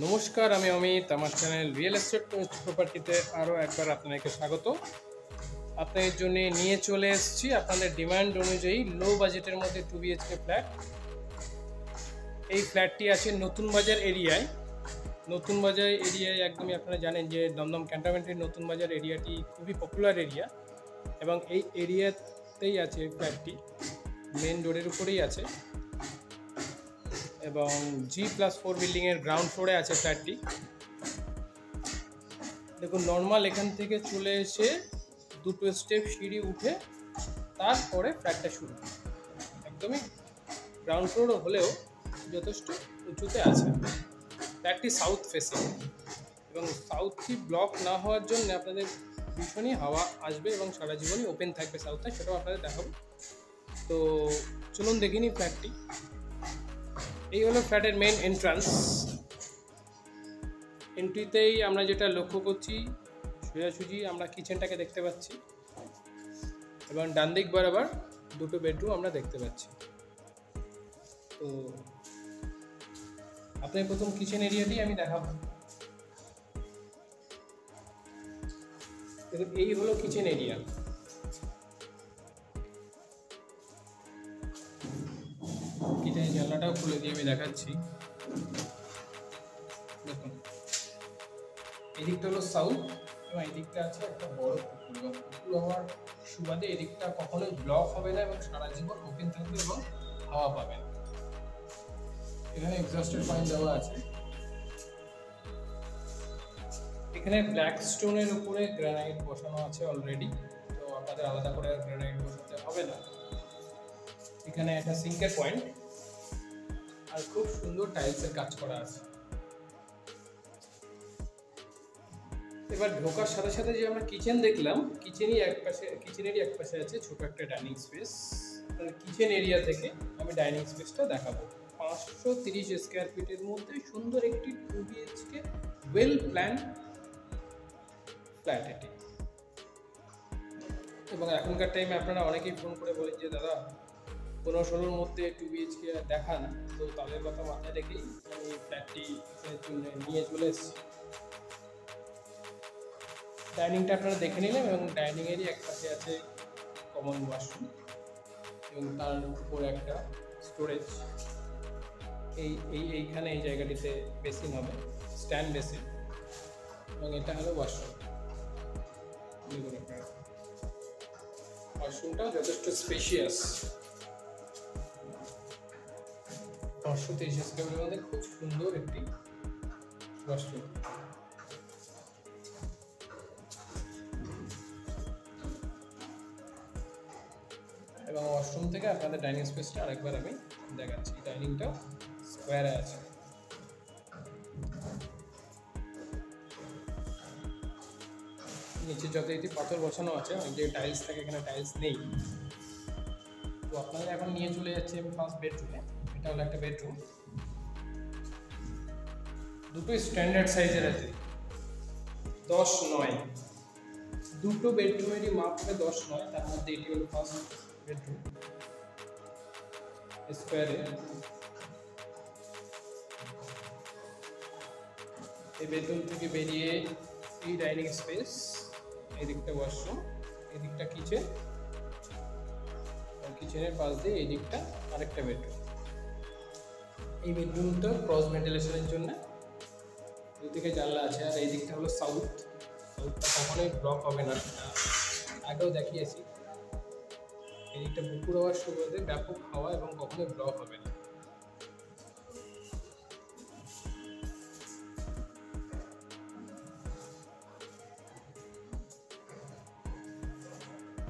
নমস্কার, আমি অমিত। আমার চ্যানেল রিয়েল এস্টেট প্রপার্টিতে আরও একবার আপনাদেরকে স্বাগত। আপনাদের জন্য নিয়ে চলে এসেছি আপনাদের ডিমান্ড অনুযায়ী লো বাজেটের মধ্যে 2 বিএইচকে ফ্ল্যাট। এই ফ্ল্যাটটি আছে নতুন বাজার এরিয়ায়। নতুন বাজার এরিয়ায় একদমই আপনারা জানেন যে দমদম ক্যান্টনমেন্টের নতুন বাজার এরিয়াটি খুবই পপুলার এরিয়া, এবং এই এরিয়াতেই আছে ফ্ল্যাটটি, মেন রোডের উপরেই আছে, এবং G+4 বিল্ডিংয়ের গ্রাউন্ড ফ্লোরে আছে ফ্ল্যাটটি। দেখুন, নর্মাল এখান থেকে চলে এসে দুটো স্টেপ সিঁড়ি উঠে তারপরে ফ্ল্যাটটা শুরু, একদমই গ্রাউন্ড ফ্লোর হলেও যথেষ্ট উঁচুতে আছে। ফ্ল্যাটটি সাউথ ফেসিং, এবং সাউথটি ব্লক না হওয়ার জন্য আপনাদের ভীষণই হাওয়া আসবে এবং সারা জীবনই ওপেন থাকবে সাউথটা, সেটাও আপনাদের দেখাবো। তো চলুন দেখে নিই ফ্ল্যাটটি। এই হলো ফ্ল্যাটের মেইন এন্ট্রান্স। এন্ট্রিতেই আমরা যেটা লক্ষ্য করছি, সোজাসুজি আমরা কিচেনটাকে দেখতে পাচ্ছি, এবং ডান দিক বরাবর দুটো বেডরুম আমরা দেখতে পাচ্ছি। তো আপনার প্রথম কিচেন এরিয়াটি আমি দেখাবো। দেখুন, এই হলো কিচেন এরিয়া। কিচেনের জানলাটাও খুলে দিয়ে আমি দেখাচ্ছি। দেখুন, এই দিকটা হলো সাউথ, এবং এই দিকটা আছে একটা বড় পুকুর, এবং পুকুর হওয়ার সুবাদে এদিকটা কখনোই ব্লক হবে না এবং সারা জীবন ওপেন থাকবে এবং হাওয়া পাবে না। এখানে এক্সস্টের পয়েন্ট দেওয়া আছে। এখানে ব্ল্যাক স্টোনের উপরে গ্রানাইট বসানো আছে অলরেডি, তো আপনাদের আলাদা করে গ্রানাইট বসাতে হবে না। এখানে একটা সিঙ্কের পয়েন্ট আর খুব সুন্দর টাইলসের কাজ করা আছে। এবার ঢোকার সাথে সাথে যে আমরা কিচেন দেখলাম, কিচেনেরই এক পাশে আছে ছোট একটা ডাইনিং স্পেস। কিচেন এরিয়া থেকে আমি ডাইনিং স্পেসটা দেখাবো। 530 স্কোয়ার ফিটের মধ্যে সুন্দর একটি 2 বিএইচকে ওয়েল প্ল্যান ফ্ল্যাট এটি। এবং এখনকার টাইমে আপনারা অনেকেই ফোন করে বলেন যে দাদা 15-16-র মধ্যে 2 বিএইচকে দেখান, তো তাদের কথা মাথায় রেখেই আমি ফ্ল্যাটটি নিয়ে চলে এসেছি। ডাইনিংটা আপনারা দেখে নিলেন, এবং ডাইনিংয়েরই এক পাশে আছে কমন ওয়াশরুম, এবং তার উপর একটা স্টোরেজ। এইখানে এই জায়গাটিতে বেসিন হবে, স্ট্যান্ড বেসিন, এবং এটা হলো ওয়াশরুম। ওয়াশরুমটাও যথেষ্ট স্পেশিয়াস। 530 স্কোয়ারের মধ্যে খুব সুন্দর একটি ওয়াশরুম। এবং ওয়াশরুম থেকে আপনাদের ডাইনিং স্পেসটা আরেকবার আমি দেখাচ্ছি। ডাইনিংটা স্কোয়ারে আছে। নিচে যথারীতি পাথর বসানো আছে, যে টাইলস থাকে এখানে টাইলস নেই। তো আপনাদের এখন নিয়ে চলে যাচ্ছে ফার্স্ট বেডরুমে। এটা হলো একটা বেডরুম, দুটোই স্ট্যান্ডার্ড সাইজের আছে, 10-9। দুটো বেডরুমেরই মাপ হবে 10-9, তার মধ্যে এটি হলো ফার্স্ট বেডরুম স্কোয়ারে। এই বেডরুম থেকে বেরিয়ে এই ডাইনিং স্পেস, এই দিকটা ওয়াশরুম, এই দিকটা কিচেন, কিচেনের পাশ দিয়ে এই দিকটা আরেকটা বেডরুম। এই বেডরুমটা ক্রস ভেন্টিলেশনের জন্য দুদিকে জানলা আছে। আর এই দিকটা হলো সাউথটা কখনোই ব্লক হবে না, আগেও দেখিয়েছি। এই দিকটা পুকুর হওয়ার সুবাদে ব্যাপক হাওয়া এবং কখনোই ব্লক হবে না।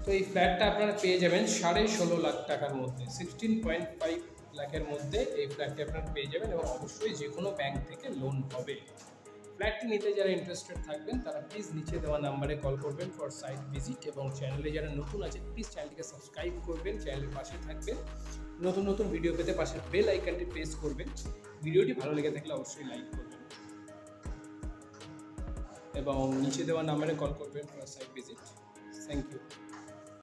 তো এই ফ্ল্যাটটা আপনারা পেয়ে যাবেন 16.5 লাখ টাকার মধ্যে, 16.5 লাখের মধ্যে এই ফ্ল্যাটটি আপনারা পেয়ে যাবেন, এবং অবশ্যই যে কোনো ব্যাংক থেকে লোন হবে। ফ্ল্যাটটি নিতে যারা ইন্টারেস্টেড থাকবেন তারা প্লিজ নিচে দেওয়া নাম্বারে কল করবেন ফর সাইট ভিজিট, এবং চ্যানেলে যারা নতুন আছে প্লিজ চ্যানেলটিকে সাবস্ক্রাইব করবেন, চ্যানেলের পাশে থাকবেন, নতুন নতুন ভিডিও পেতে পাশের বেল আইকনটি প্রেস করবেন। ভিডিওটি ভালো লেগে থাকলে অবশ্যই লাইক করবেন, এবং নিচে দেওয়া নাম্বারে কল করবেন for site visit. Thank you.